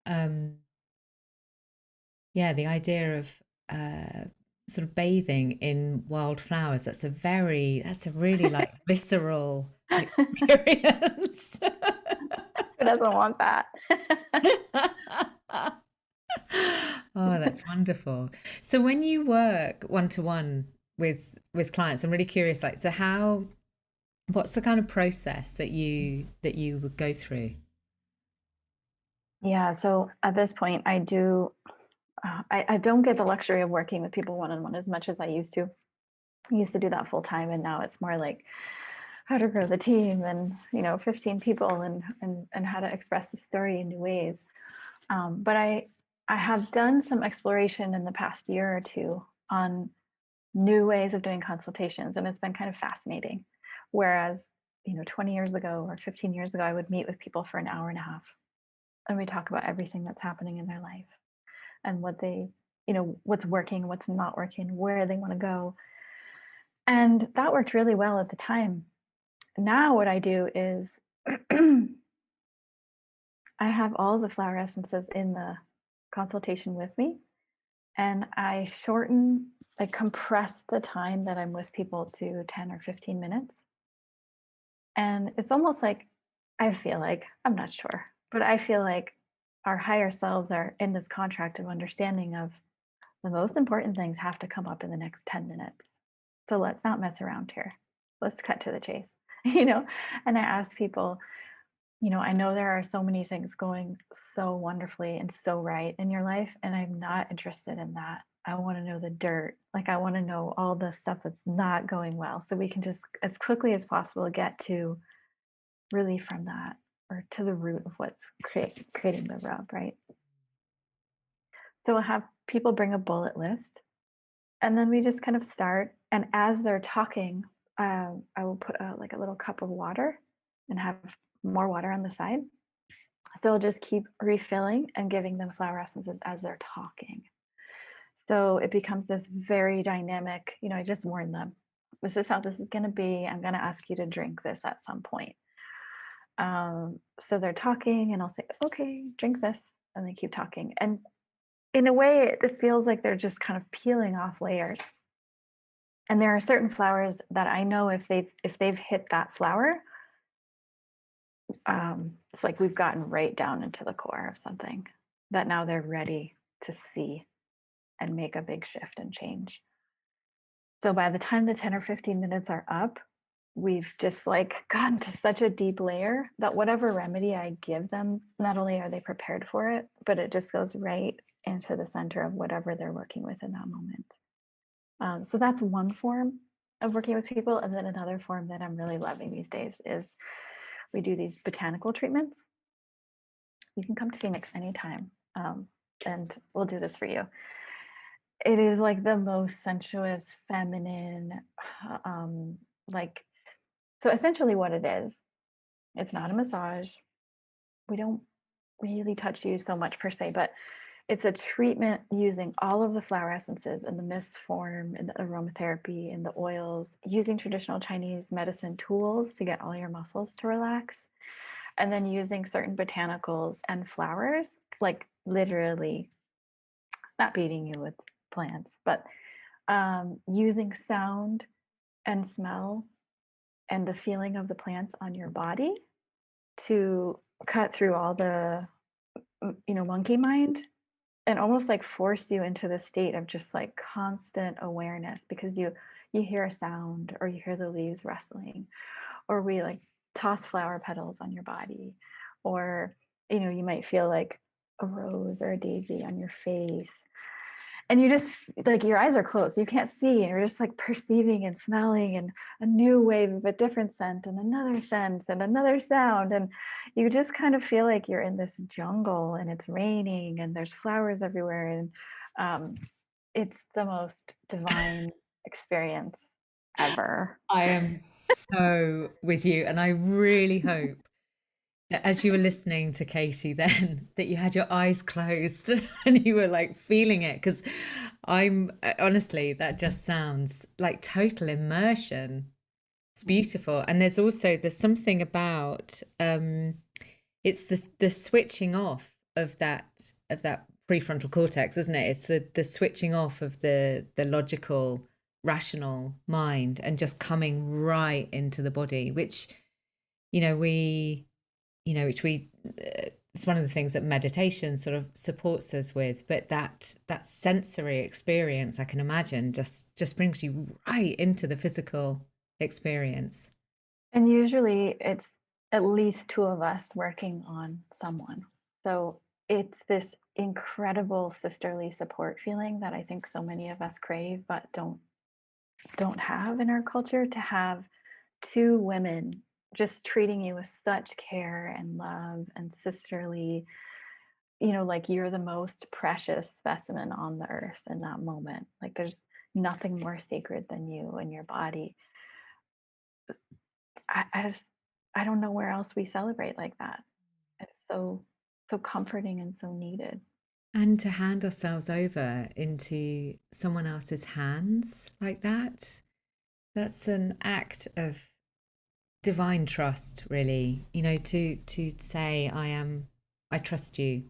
um, yeah, the idea of sort of bathing in wildflowers, that's a really like visceral experience. Who doesn't want that? Oh, that's wonderful. So when you work one-to-one with clients, I'm really curious, like, what's the kind of process that you would go through? Yeah, so at this point, I don't get the luxury of working with people one-on-one as much as I used to. I used to do that full time, and now it's more like how to grow the team, and 15 people, and how to express the story in new ways. But I have done some exploration in the past year or two on new ways of doing consultations, and it's been kind of fascinating. Whereas 20 years ago or 15 years ago, I would meet with people for an hour and a half, and we talk about everything that's happening in their life, and what they, what's working, what's not working, where they want to go. And that worked really well at the time. Now what I do is I have all the flower essences in the consultation with me, and I compress the time that I'm with people to 10 or 15 minutes. And it's almost like, I feel like, I'm not sure, but I feel like our higher selves are in this contract of understanding of the most important things have to come up in the next 10 minutes. So let's not mess around here. Let's cut to the chase, And I ask people, I know there are so many things going so wonderfully and so right in your life, and I'm not interested in that. I want to know the dirt. Like, I want to know all the stuff that's not going well, so we can just, as quickly as possible, get to relief from that, or to the root of what's creating the rub, right? So we'll have people bring a bullet list, and then we just kind of start. And as they're talking, I will put like a little cup of water and have more water on the side. So I'll just keep refilling and giving them flower essences as they're talking. So it becomes this very dynamic, I just warn them, this is how this is going to be. I'm going to ask you to drink this at some point. So they're talking, and I'll say, okay, drink this. And they keep talking. And in a way, it feels like they're just kind of peeling off layers. And there are certain flowers that I know if they've hit that flower, it's like we've gotten right down into the core of something that now they're ready to see and make a big shift and change. So by the time the 10 or 15 minutes are up, we've just like gotten to such a deep layer that whatever remedy I give them, not only are they prepared for it, but it just goes right into the center of whatever they're working with in that moment. So that's one form of working with people. And then another form that I'm really loving these days is we do these botanical treatments. You can come to Phoenix anytime, and we'll do this for you. It is like the most sensuous, feminine, like, so essentially what it is, it's not a massage. We don't really touch you so much per se, but it's a treatment using all of the flower essences in the mist form, in the aromatherapy, in the oils, using traditional Chinese medicine tools to get all your muscles to relax, and then using certain botanicals and flowers, like literally not beating you with plants, but using sound and smell and the feeling of the plants on your body to cut through all the monkey mind and almost like force you into the state of just like constant awareness, because you hear a sound or you hear the leaves rustling, or we like toss flower petals on your body, or you might feel like a rose or a daisy on your face, and you just like your eyes are closed, you can't see, and you're just like perceiving and smelling, and a new wave of a different scent and another scent and another sound, and you just kind of feel like you're in this jungle and it's raining and there's flowers everywhere, and it's the most divine experience ever. I am so with you, and I really hope that as you were listening to Katie then, that you had your eyes closed and you were like feeling it, because I'm honestly, that just sounds like total immersion. It's beautiful. And there's something about it's the switching off of that prefrontal cortex, isn't it? It's the switching off of the logical, rational mind and just coming right into the body, which it's one of the things that meditation sort of supports us with. But that sensory experience, I can imagine, just brings you right into the physical experience. And usually it's at least two of us working on someone. So it's this incredible sisterly support feeling that I think so many of us crave but don't have in our culture, to have two women just treating you with such care and love and sisterly, like you're the most precious specimen on the earth in that moment. Like there's nothing more sacred than you and your body. I don't know where else we celebrate like that. It's so comforting and so needed. And to hand ourselves over into someone else's hands like that, that's an act of divine trust, really. To say, I trust you.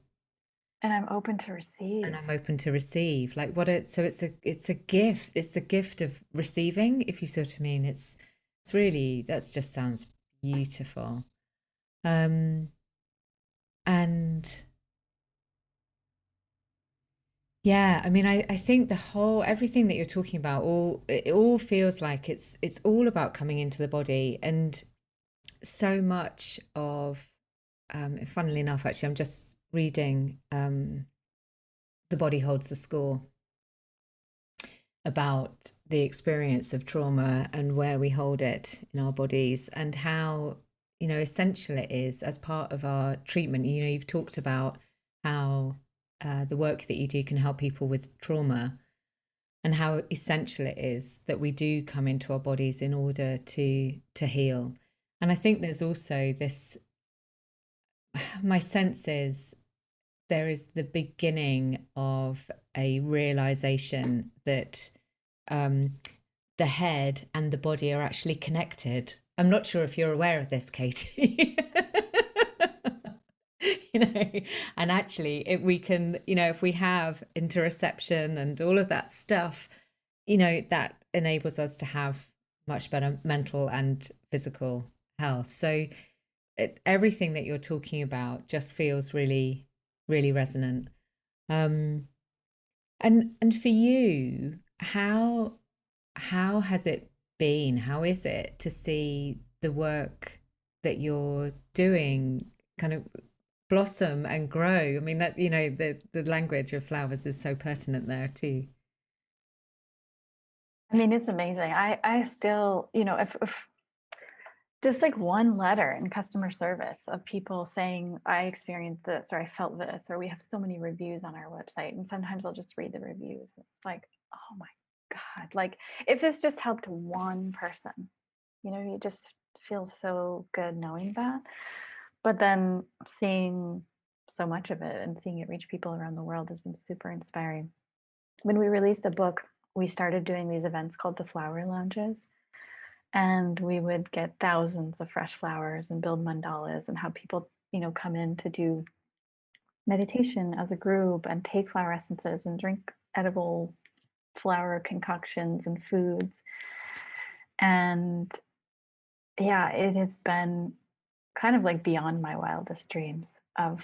And I'm open to receive. And I'm open to receive. Like so it's a gift. It's the gift of receiving, if you see what I mean. It's really, that just sounds beautiful. And yeah, I mean, I think everything that you're talking about, it all feels like it's all about coming into the body. And so much of, funnily enough, actually, I'm just reading The Body Holds the Score, about the experience of trauma and where we hold it in our bodies, and how, essential it is as part of our treatment. You've talked about how the work that you do can help people with trauma, and how essential it is that we do come into our bodies in order to heal. And I think there's also this, my sense is there is the beginning of a realization that the head and the body are actually connected. I'm not sure if you're aware of this, Katie. And actually, if we can, if we have interoception and all of that stuff, that enables us to have much better mental and physical health. So everything that you're talking about just feels really, really resonant. And for you, how has it been? How is it to see the work that you're doing kind of blossom and grow? I mean, that, you know, the language of flowers is so pertinent there too. I mean, it's amazing. I still, you know, if just like one letter in customer service of people saying, I experienced this, or I felt this, or we have so many reviews on our website. And sometimes I'll just read the reviews. It's like, oh my God, like if this just helped one person, you know, you just feel so good knowing that. But then seeing so much of it and seeing it reach people around the world has been super inspiring. When we released the book, we started doing these events called the Flower Lounges. And we would get thousands of fresh flowers and build mandalas, and have people, you know, come in to do meditation as a group and take flower essences and drink edible flower concoctions and foods. And yeah, it has been kind of like beyond my wildest dreams of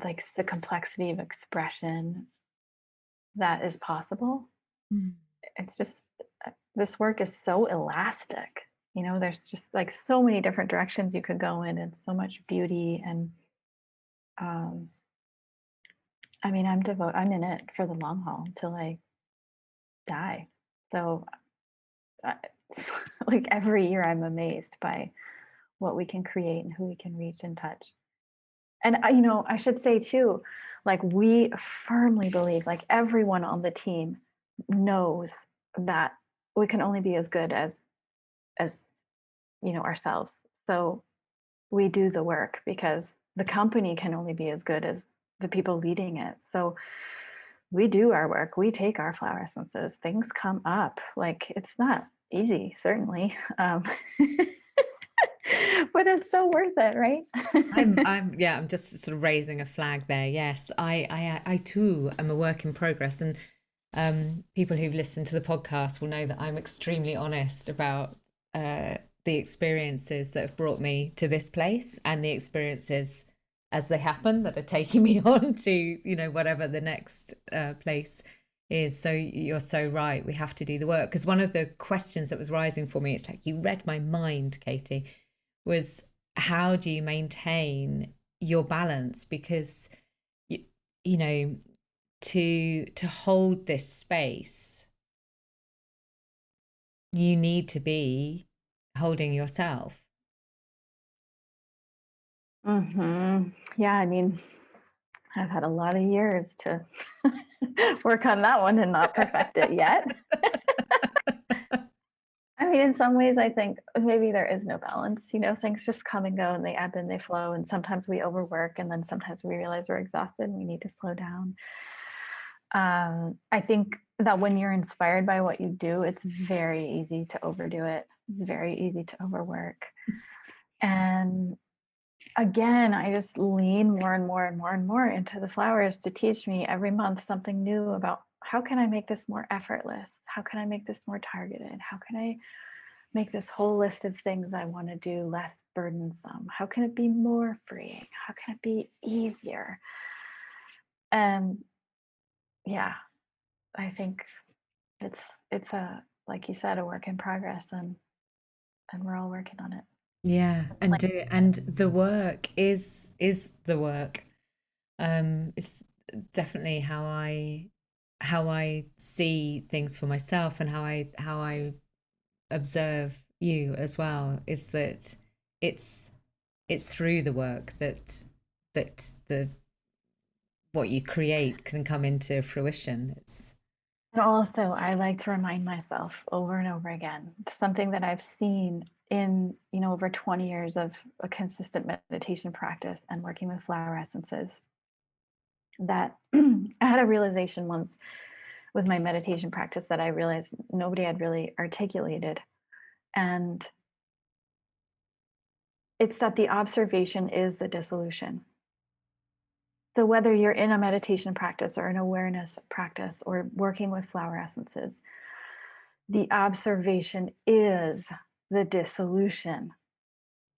like the complexity of expression that is possible. Mm. It's just, this work is so elastic. You know, there's just like so many different directions you could go in, and so much beauty. And um, I mean, I'm in it for the long haul until I die. So, uh, like every year, I'm amazed by what we can create and who we can reach and touch. And you know, I should say too, like we firmly believe, like everyone on the team knows that we can only be as good as you know, ourselves. So we do the work because the company can only be as good as the people leading it. So we do our work. We take our flower essences. Things come up. Like it's not easy, certainly, but it's so worth it, right? I'm just sort of raising a flag there. Yes, I too am a work in progress, and people who've listened to the podcast will know that I'm extremely honest about the experiences that have brought me to this place, and the experiences as they happen that are taking me on to, you know, whatever the next place is. So you're so right. We have to do the work, because one of the questions that was rising for me, it's like you read my mind, Katie, was how do you maintain your balance? Because you know, to hold this space, you need to be holding yourself. Yeah, I mean, I've had a lot of years to work on that one and not perfect it yet. I mean, in some ways, I think maybe there is no balance. You know, things just come and go, and they ebb and they flow. And sometimes we overwork, and then sometimes we realize we're exhausted and we need to slow down. I think that when you're inspired by what you do, it's very easy to overdo it. It's very easy to overwork. And again, I just lean more and more and more and more into the flowers to teach me every month something new about how can I make this more effortless? How can I make this more targeted? How can I make this whole list of things I want to do less burdensome? How can it be more freeing? How can it be easier? And yeah, I think it's a, like you said, a work in progress, and we're all working on it. Yeah, and the work is the work. It's definitely how I see things for myself, and how I observe you as well, is that it's through the work that the what you create can come into fruition. It's And also, I like to remind myself over and over again, something that I've seen in, you know, over 20 years of a consistent meditation practice and working with flower essences, that I had a realization once with my meditation practice that I realized nobody had really articulated. And it's that the observation is the dissolution. So whether you're in a meditation practice or an awareness practice or working with flower essences, the observation is the dissolution.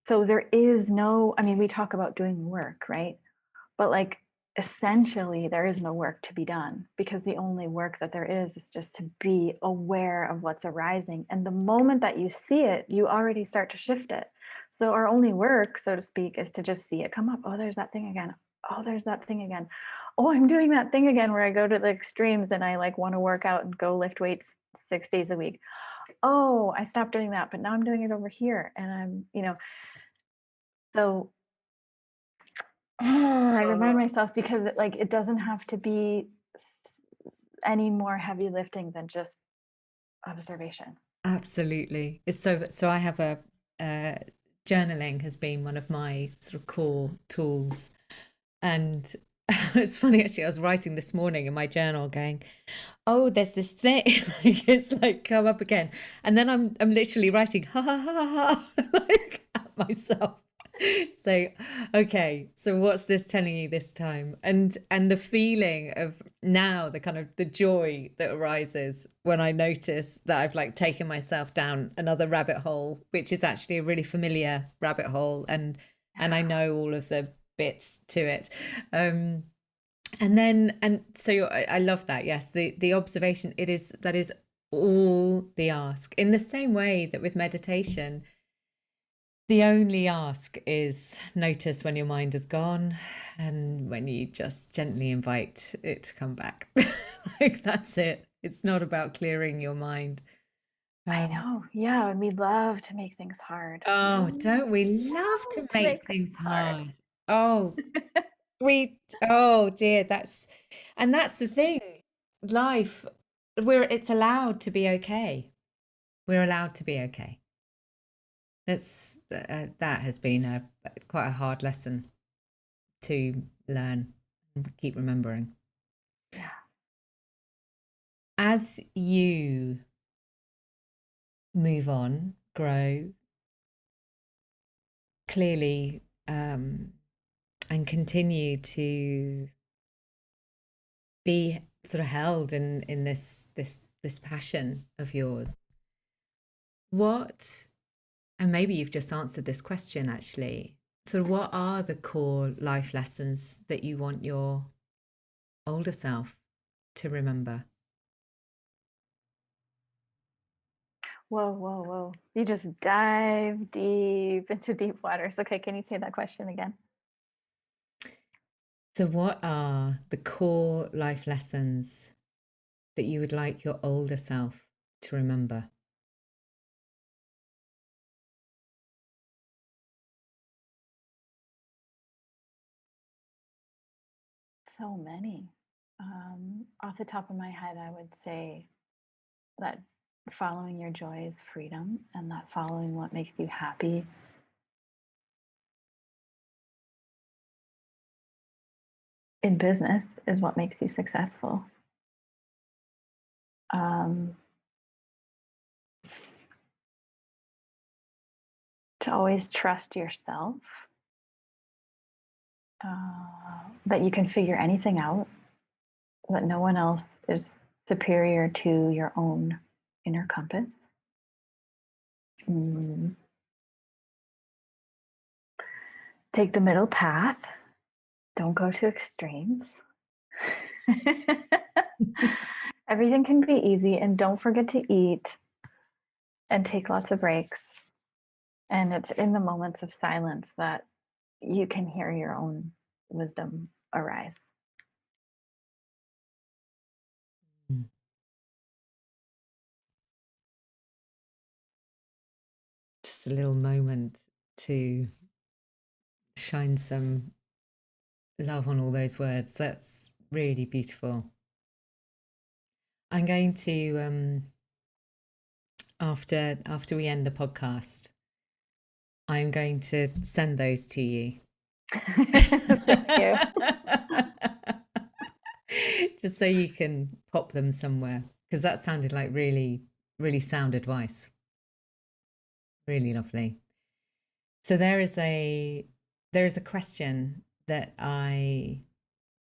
So there is no, I mean, we talk about doing work, right? But like essentially there is no work to be done, because the only work that there is just to be aware of what's arising. And the moment that you see it, you already start to shift it. So our only work, so to speak, is to just see it come up. Oh, there's that thing again. Oh, there's that thing again. Oh, I'm doing that thing again where I go to the extremes and I like want to work out and go lift weights 6 days a week. Oh, I stopped doing that, but now I'm doing it over here. And so I remind myself, because it doesn't have to be any more heavy lifting than just observation. Absolutely. It's so I have journaling has been one of my sort of core tools. And it's funny, actually, I was writing this morning in my journal going, oh, there's this thing, like it's like come up again. And then I'm literally writing ha ha ha ha like at myself. So, okay, so what's this telling you this time? And the feeling of now, the kind of the joy that arises when I notice that I've like taken myself down another rabbit hole, which is actually a really familiar rabbit hole, and I know all of the bits to it. And so I love that. Yes, the observation, that is all the ask. In the same way that with meditation, the only ask is notice when your mind has gone, and when you just gently invite it to come back. Like that's it. It's not about clearing your mind. I know. Yeah. And we love to make things hard. Oh, don't we love to make things hard? Oh, oh dear, that's the thing. Life, it's allowed to be okay. We're allowed to be okay. That has been quite a hard lesson to learn and keep remembering. Yeah. As you move on, grow, clearly, and continue to be sort of held in this passion of yours, and maybe you've just answered this question actually, sort of what are the core life lessons that you want your older self to remember? Whoa, whoa, whoa. You just dive deep into deep waters. Okay, can you say that question again? So what are the core life lessons that you would like your older self to remember? So many. Off the top of my head, I would say that following your joy is freedom, and that following what makes you happy in business is what makes you successful. To always trust yourself, that you can figure anything out, that no one else is superior to your own inner compass. Take the middle path. Don't go to extremes. Everything can be easy, and don't forget to eat and take lots of breaks. And it's in the moments of silence that you can hear your own wisdom arise. Just a little moment to shine some love on all those words. That's really beautiful. I'm going to after we end the podcast, I'm going to send those to you. Thank you. Just so you can pop them somewhere, because that sounded like really, really sound advice. Really lovely. So there is a question that I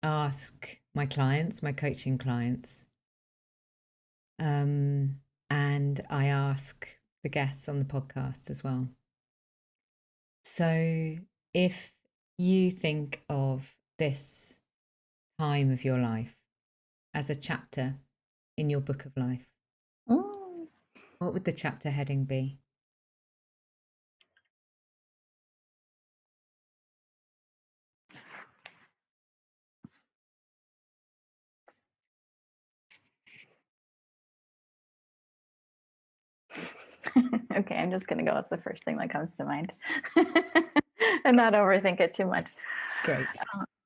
ask my clients, my coaching clients, and I ask the guests on the podcast as well. So if you think of this time of your life as a chapter in your book of life, Mm. what would the chapter heading be? Okay, I'm just going to go with the first thing that comes to mind and not overthink it too much. Great.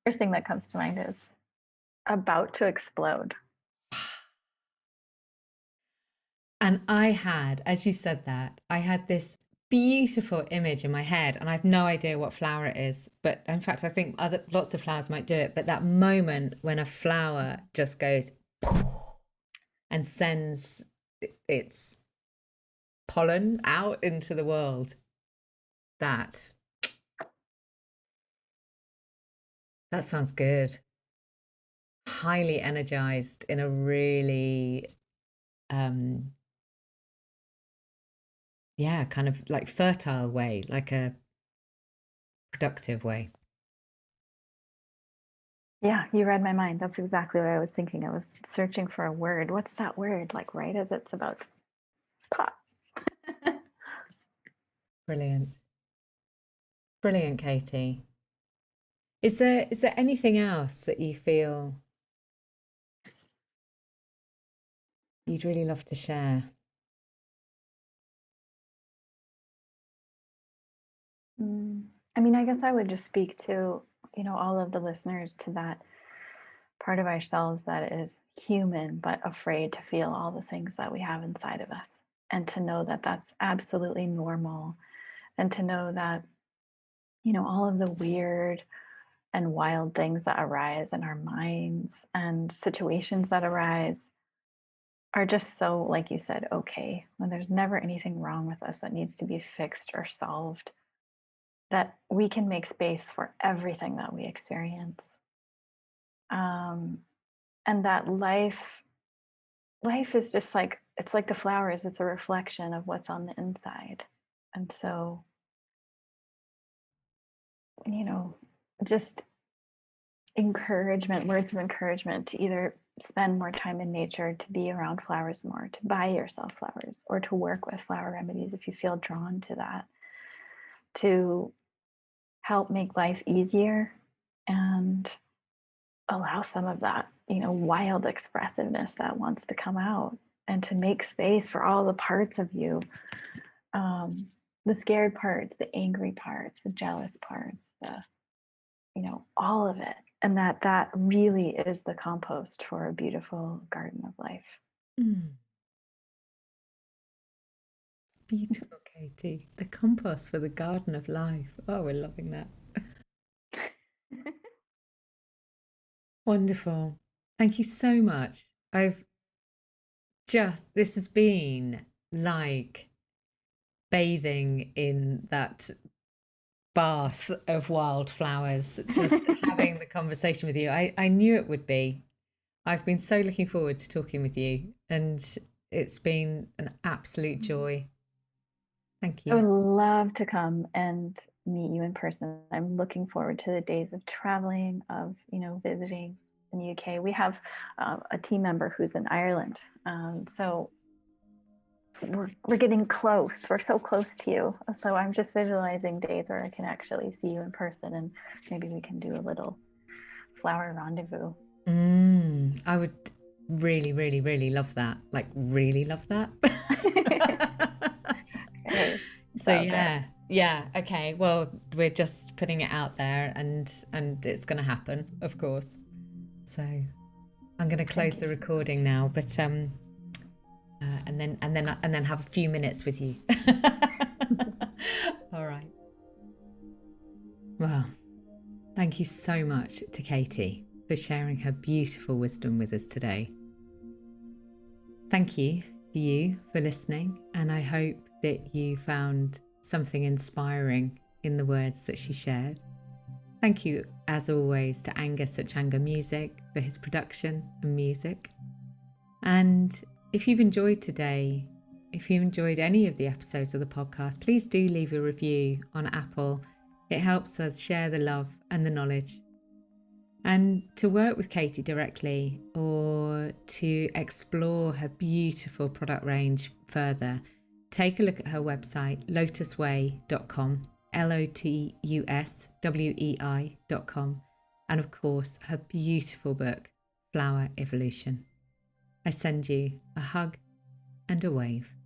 First thing that comes to mind is about to explode. And I had, as you said that, I had this beautiful image in my head, and I have no idea what flower it is, but in fact I think lots of flowers might do it, but that moment when a flower just goes and sends its pollen out into the world, that sounds good. Highly energized in a really yeah, kind of like fertile way, like a productive way. Yeah, you read my mind. That's exactly what I was thinking. I was searching for a word. What's that word? Like right as it's about to pop. Brilliant. Brilliant, Katie. Is there anything else that you feel you'd really love to share? I mean, I guess I would just speak to, all of the listeners to that part of ourselves that is human, but afraid to feel all the things that we have inside of us. And to know that that's absolutely normal. And to know that, all of the weird and wild things that arise in our minds and situations that arise are just so, like you said, okay, when there's never anything wrong with us that needs to be fixed or solved, that we can make space for everything that we experience. And that life is just like, it's like the flowers, it's a reflection of what's on the inside. And so, just words of encouragement to either spend more time in nature, to be around flowers more, to buy yourself flowers, or to work with flower remedies if you feel drawn to that, to help make life easier and allow some of that, wild expressiveness that wants to come out, and to make space for all the parts of you, the scared parts, the angry parts, the jealous parts, all of it. And that really is the compost for a beautiful garden of life. Beautiful, Katie. The compost for the garden of life. Oh, we're loving that. Wonderful. Thank you so much. This has been like bathing in that bath of wildflowers, just having the conversation with you. I knew it would be. I've been so looking forward to talking with you, and it's been an absolute joy. Thank you. I would love to come and meet you in person. I'm looking forward to the days of traveling, of, visiting in the UK. We have a team member who's in Ireland. So we're getting close. We're so close to you. So I'm just visualizing days where I can actually see you in person, and maybe we can do a little flower rendezvous. I would really, really, really love that. Like, really love that. Okay, so yeah. Okay. Well, we're just putting it out there, and it's going to happen, of course. So I'm going to close the recording now, but and then have a few minutes with you. All right. Well, thank you so much to Katie for sharing her beautiful wisdom with us today. Thank you to you for listening, and I hope that you found something inspiring in the words that she shared. Thank you, as always, to Angus at Changa Music for his production and music. And if you've enjoyed today, if you enjoyed any of the episodes of the podcast, please do leave a review on Apple. It helps us share the love and the knowledge. And to work with Katie directly or to explore her beautiful product range further, take a look at her website, LotusWei.com, LotusWei.com, and of course, her beautiful book, Flowerevolution. I send you a hug and a wave.